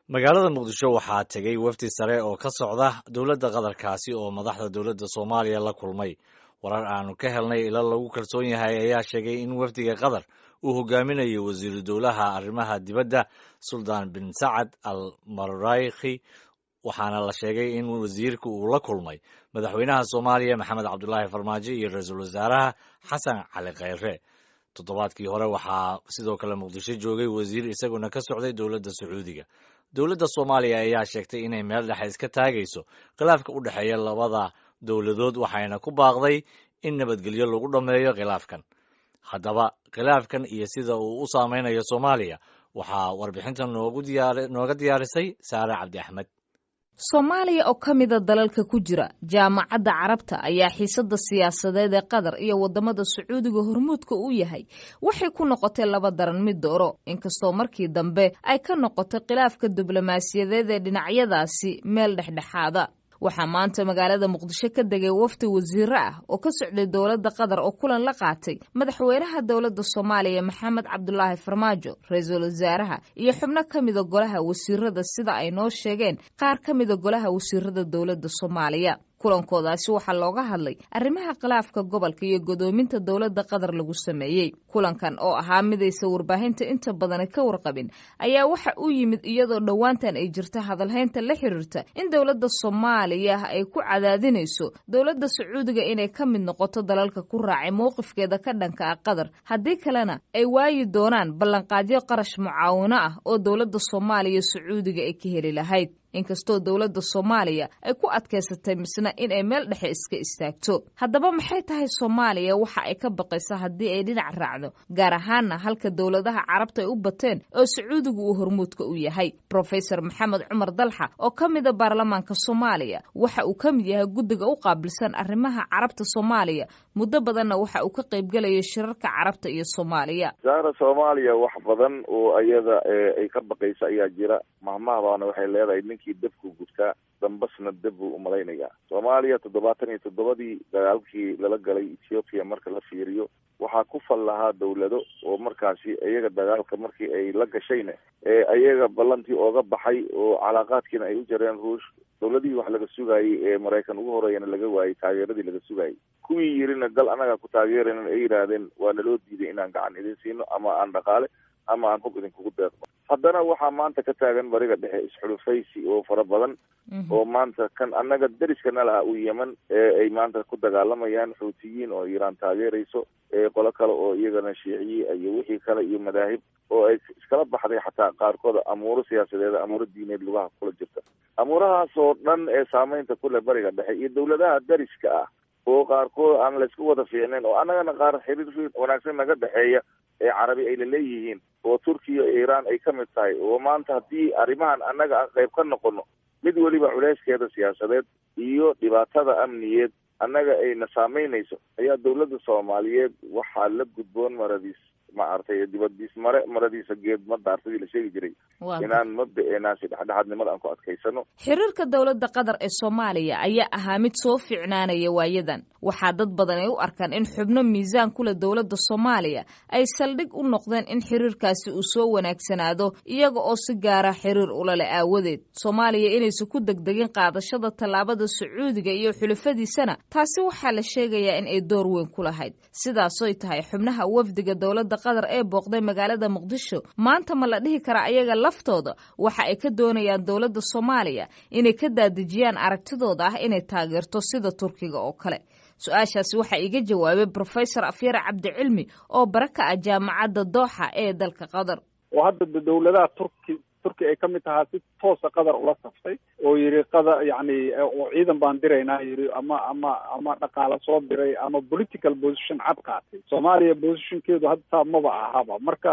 magaalada muqdisho waxaa tegey wafdi sare oo ka socda dowladda qatarkaasi oo madaxda dowladda soomaaliya la kulmay. warar aanu ka helnay ila lagu kalsoon yahay ayaa sheegay in wafdiga qatar uu hogaaminayo wasiiru dowlaha arrimaha dibadda suldaan bin sacad al marayki, waxaana la sheegay in wasiirka uu la kulmay madaxweynaha soomaaliya maxamed cabdulaahi farmaajo iyo ra-iisul wasaaraha xasan cali khayre. toddobaadkii hore waxaa sidoo kale muqdisho joogay wasiir isaguna ka socday dowladda sacuudiga. dowladda soomaaliya ayaa sheegtay inay meel dhexe iska taagayso khilaafka u dhexeeya labada dowladood, waxayna ku baaqday in nabadgelyo lagu dhammeeyo khilaafkan. haddaba khilaafkan iyo sida uu u saameynayo soomaaliya waxaa warbixintan nooga diyaarisay saare cabdi axmed. soomaaliya oo ka mida dalalka ku jira jaamacadda carabta ayaa xiisada siyaasadeed ee qatar iyo wadamada sacuudiga hormuudka u yahay waxay ku noqotay laba daran mid dooro, inkastoo markii dambe ay ka noqotay khilaafka diblomaasiyadeed ee dhinacyadaasi meel dhexdhexaada. waxaa maanta magaalada muqdisho ka degay wafdi wasiiro ah oo ka socday dowladda qatar oo kulan la qaatay madaxweynaha dowladda soomaaliya maxamed cabdulaahi farmaajo, ra-iisul wasaaraha iyo xubno ka mida golaha wasiirada sida ay noo sheegeen qaar ka mida golaha wasiirada dowladda soomaaliya. kulankoodaasi waxaa looga hadlay arrimaha khilaafka gobolka iyo godoominta dowladda qatar lagu sameeyey. kulankan oo ahaa midaysa warbaahinta inta badan ka warqabin ayaa waxa uu yimid iyadoo dhowaantan ay jirta hadalhaynta la xiriirta in dowladda soomaaliya ay ku cadaadinayso dowladda sacuudiga inay ka mid noqoto dalalka ku raacay mowqifkeeda ka dhanka ah qatar, haddii kalena ay waayi doonaan ballanqaadyo qarash mucaawino ah oo dowladda soomaaliya sacuudiga ay ka heli lahayd. inkastoo dowladda soomaaliya ay ku adkaysatay misna in ay meel dhexe iska istaagto. haddaba maxay tahay soomaaliya waxa ay ka baqaysa haddii ay dhinac raacdo, gaar ahaana halka dowladaha carabta ay u bateen oo sacuudigu uu hormuudka u yahay. profesor maxamed cumar dalxa oo ka mida baarlamaanka soomaaliya waxa uu ka mid yahay guddiga u qaabilsan arrimaha carabta soomaaliya, muddo badanna waxa uu ka qaybgelayay shirarka carabta iyo soomaaliya. saara soomaaliya wax badan oo iyada ay ka baqaysa ayaa jira. mahmahbaana waxay leedahay ninkii dabku gudkaa dambasna dab buu umalaynaya. soomaaliya 77 dagaalkii lala galay Ethiopia marka la fiiriyo waxaa ku fal lahaa dowlado oo markaasi iyaga dagaalka markii ay la gashayna iyaga ballantii ooga baxay oo calaaqaadkiina ay u jareen ruush. dowladihii wax laga sugayay ee Maraykan ugu horeeyana laga waayay taageeradii laga sugayay. kuwii yirina gal anaga ku taageerayna ay yiraahdeen waa naloo diiday inaan gacan idin siino ama aan dhaqaale ama aan hub idinkugu deeqno. haddana waxaa maanta ka taagan bariga dhexe isxulufaysi oo fara badan oo maanta kan annaga dariskana laha u Yemen ay maanta ku dagaalamayaan xuutiyiin oo Iiraan taageerayso, qolo kale oo iyagana shiiciyi iyo wixii kale iyo madaahib oo ay iskala baxday xataa qaarkood amuuro siyaasadeed amuuro diineed lugaha kula jirta. amuurahaas oo dhan ee saameynta ku leh bariga dhexe iyo dowladaha dariska ah oo qaarkood aan la isku wada fiicnayn oo annagana qaar xiriir wanaagsan naga dhexeeya ee carabi ay leeyihiin oo Turkiya iyo Iiraan ay ka mid tahay. oo maanta haddii arrimahan annaga aan qayb ka noqono mid waliba culeyskeeda siyaasadeed iyo dhibaatada amniyeed annaga ayna saameynayso, ayaa dowladda Soomaaliyeed waxaa la gudboon maradiisa geed ma daartadii la sheegi jiray inaan mabda'eenaasi dhexdhexaadnimada aan ku adkaysano. xiriirka dowladda qatar ee soomaaliya ayaa ahaa mid soo fiicnaanaya waayadan. waxaa dad badan ay u arkaan in xubno miisaan kule dowladda soomaaliya ay saldhig u noqdeen in xiriirkaasi uu soo wanaagsanaado, iyaga oo si gaara xiriir ula leh aawadeed. soomaaliya inaysan ku degdegin qaadashada tallaabada sacuudiga iyo xulafadiisana taasi waxaa la sheegayaa in ay door weyn ku lahayd. sidaasoy tahay xubnaha wafdiga dowladda qatar ee booqday magaalada muqdisho maanta ma la dhihi karaa ayaga laftooda waxa ay ka doonayaan dowladda soomaaliya inay ka daadejiyaan aragtidooda ah inay taageerto sida Turkiga oo kale. su-aashaasi waxaa iga jawaabay profesor afyar cabdicilmi oo bara ka ah jaamacadda dooxa ee dalka qatar. oo hadda dowladaha turki ay ka mid tahaa si toosa qatar ula saftay oo yiri qatar yani oo ciidan baan diraynaa yiri ama dhaqaale soo diray ama political position cad qaatay. Soomaaliya positionkeedu hadda maba ahaba marka